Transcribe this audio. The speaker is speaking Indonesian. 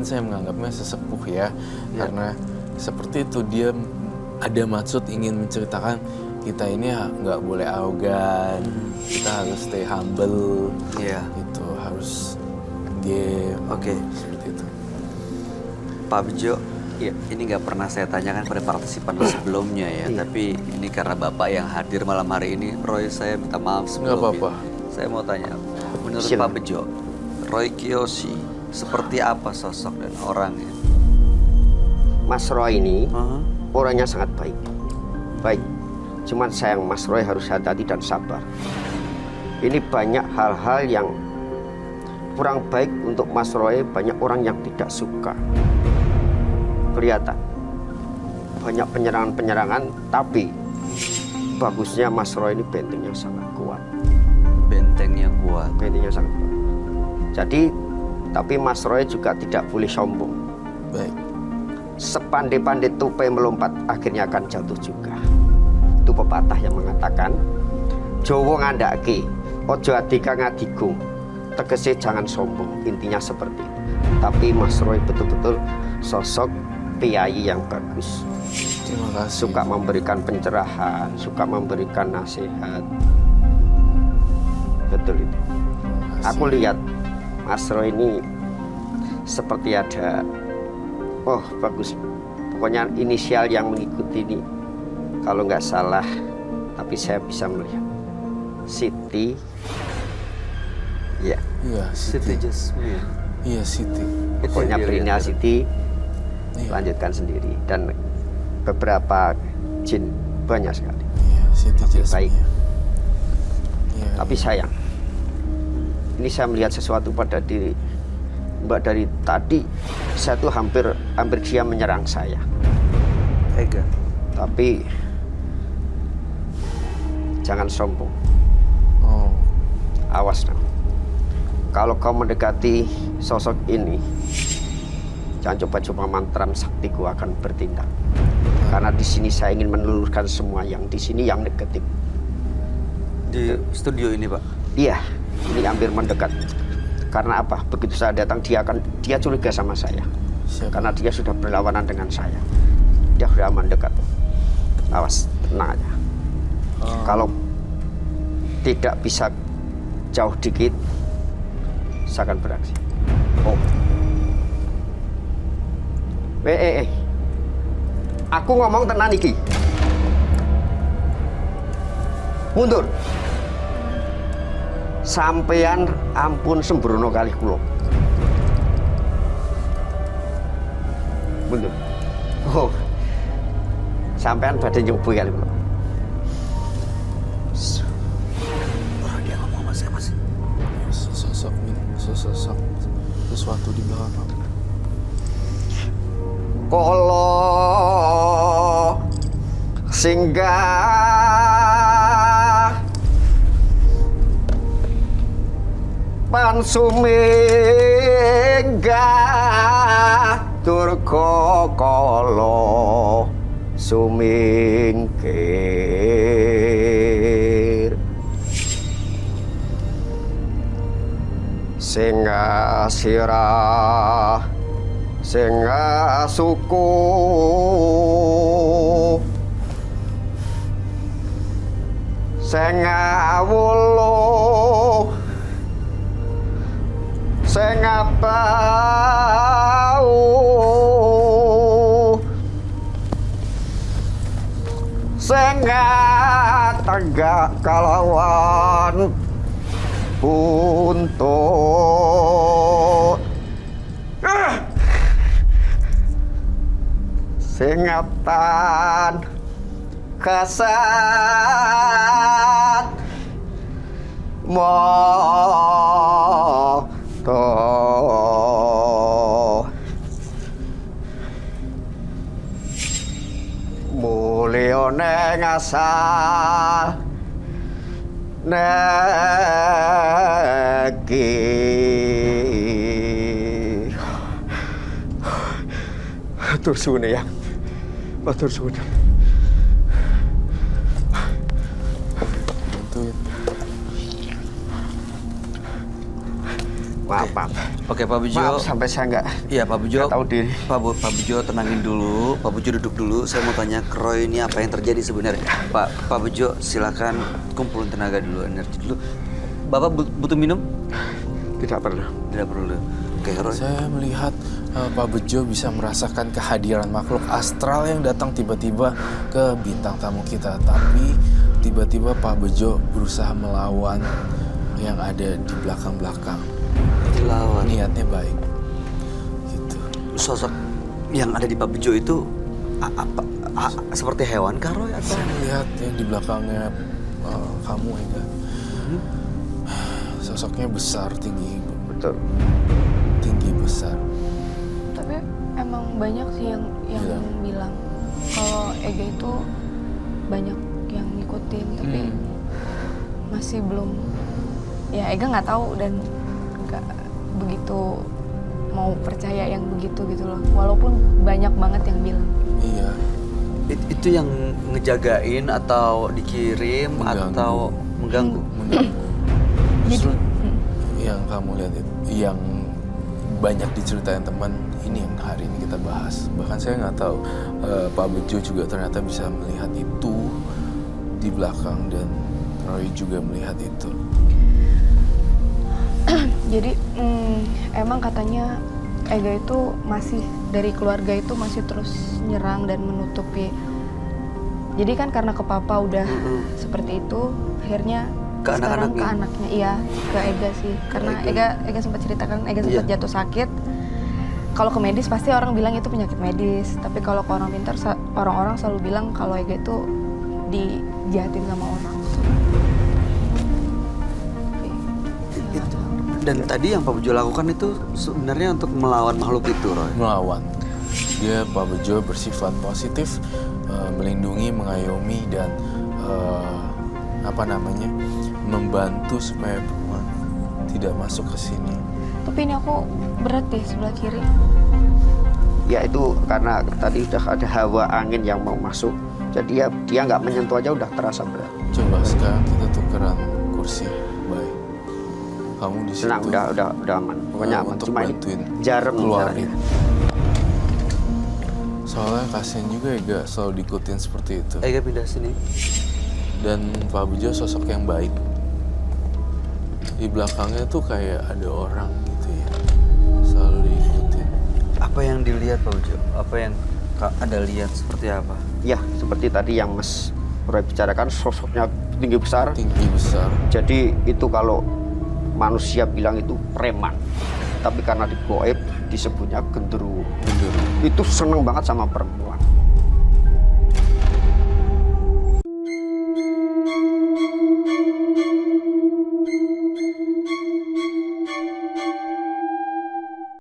mungkin saya menganggapnya sesepuh ya, karena seperti itu dia ada maksud ingin menceritakan kita ini nggak boleh arogan, kita harus stay humble, itu harus game, seperti itu. Pak Bejo, ini nggak pernah saya tanyakan pada partisipan sebelumnya ya, tapi ini karena Bapak yang hadir malam hari ini, Roy saya minta maaf sebelumnya. Nggak apa-apa. Saya mau tanya, menurut Pak Bejo, Roy Kiyoshi seperti apa sosok dan orangnya? Mas Roy ini orangnya sangat baik. Baik, cuman sayang Mas Roy harus hati-hati dan sabar. Ini banyak hal-hal yang kurang baik untuk Mas Roy, banyak orang yang tidak suka. Kelihatan banyak penyerangan-penyerangan, tapi bagusnya Mas Roy ini bentengnya sangat kuat. Bentengnya kuat. Bentengnya sangat kuat. Jadi, tapi Mas Roy juga tidak boleh sombong. Baik. Sepandai-pandai tupai melompat, akhirnya akan jatuh juga. Itu pepatah yang mengatakan, Jowo ngandake, ojo adika ngadigung, tegese jangan sombong. Intinya seperti itu. Tapi Mas Roy betul-betul sosok kiai yang bagus. Terima kasih. Suka memberikan pencerahan, suka memberikan nasihat. Betul itu. Aku lihat Mas Roy ini seperti ada, bagus. Pokoknya inisial yang mengikuti ini, kalau nggak salah, tapi saya bisa melihat Siti. Iya. Iya, Siti Jasmine. Iya, Siti. Pokoknya Brina Siti, lanjutkan sendiri. Dan beberapa jin, banyak sekali. Iya, Siti Jasmine. Baik. Iya. Tapi sayang, ini saya melihat sesuatu pada diri Mbak. Dari tadi saya tuh hampir dia menyerang saya. Ega. Tapi jangan sombong. Awas dong. Kalau kau mendekati sosok ini, jangan coba-coba mantram saktiku akan bertindak. Karena di sini saya ingin menelurkan semua yang di sini yang negatif. Di studio ini, Pak? Iya, ini hampir mendekat. Karena apa? Begitu saya datang, dia curiga sama saya. Karena dia sudah berlawanan dengan saya. Dia sudah mendekat. Awas, tenang aja. Kalau tidak bisa jauh dikit, saya akan beraksi. Aku ngomong tenan iki. Mundur. Sampean ampun sembrono kali kula. Mundur. Sampean badhe nyoba kali kula. Dia ngomong sama siapa sih? Sosok sesuatu di belakang. Kala singgah pansuminggah durga kala sumingkir singa sirah singa suku singa wulu singa bau singa tegak kalawan buntut singatan kasat moto mulya neng asal neki matur suwun ya, matur suwun. Maaf. Oke, Pak Bejo. Maaf sampai saya nggak. Iya, Pak Bejo. Nggak tahu diri. Pak Bejo tenangin dulu. Pak Bejo duduk dulu. Saya mau tanya ke Roy ini apa yang terjadi sebenarnya. Pak Bejo, silakan kumpulin tenaga dulu, energi dulu. Bapak butuh minum? Tidak perlu. Tidak perlu. Oke, Roy. Saya melihat Pak Bejo bisa merasakan kehadiran makhluk astral yang datang tiba-tiba ke bintang tamu kita. Tapi tiba-tiba Pak Bejo berusaha melawan yang ada di belakang-belakang. Dilawan. Niatnya baik. Gitu. Sosok yang ada di Pak Bejo itu seperti hewan kah, Roy? Atau? Saya melihat yang di belakangnya kamu, Ega. Sosoknya besar, tinggi. Betul. Tinggi, besar. Tapi emang banyak sih yang bilang kalau Ega itu banyak yang ngikutin, tapi masih belum. Ya Ega nggak tahu dan nggak begitu mau percaya yang begitu gitu loh. Walaupun banyak banget yang bilang. Iya. Itu yang ngejagain atau dikirim atau mengganggu? Mengganggu. Jadi Justru yang kamu lihat itu, yang banyak diceritain teman, ini yang hari ini kita bahas. Bahkan saya nggak tahu Pak Bejo juga ternyata bisa melihat itu di belakang dan Roy juga melihat itu. Jadi emang katanya Ega itu masih dari keluarga itu masih terus nyerang dan menutupi. Jadi kan karena ke papa udah seperti itu, akhirnya Ke sekarang anak-anaknya? ke anaknya, iya, ke Ega sih. Karena Ega sempat ceritakan Ega sempat jatuh sakit. Kalau ke medis pasti orang bilang itu penyakit medis, tapi kalau ke orang pintar orang-orang selalu bilang kalau Ega itu dijahatin sama orang. Dan tadi yang Pak Bejo lakukan itu sebenarnya untuk melawan makhluk itu, Roy? Melawan. Dia Pak Bejo bersifat positif, melindungi, mengayomi dan membantu supaya perempuan tidak masuk ke sini. Tapi ini aku berat deh sebelah kiri. Ya itu karena tadi udah ada hawa angin yang mau masuk. Jadi ya dia nggak menyentuh aja udah terasa berat. Coba sekarang kita tukeran kursi, baik. Kamu di situ. Tenang, udah aman. Pokoknya aman. Untuk Cuma ini bantuin jarum keluarin. Soalnya kasihan juga ya gak selalu diikutin seperti itu. Ega pindah sini. Dan Pak Bejo sosok yang baik. Di belakangnya tuh kayak ada orang gitu ya. Selalu diikutin. Apa yang dilihat, Pak Bejo? Apa yang Anda lihat seperti apa? Ya seperti tadi yang Mas Roy bicarakan, sosoknya tinggi besar. Tinggi besar. Jadi itu kalau manusia bilang itu preman. Tapi karena di goib disebutnya genderuwo. Genderuwo. Itu seneng banget sama perempuan.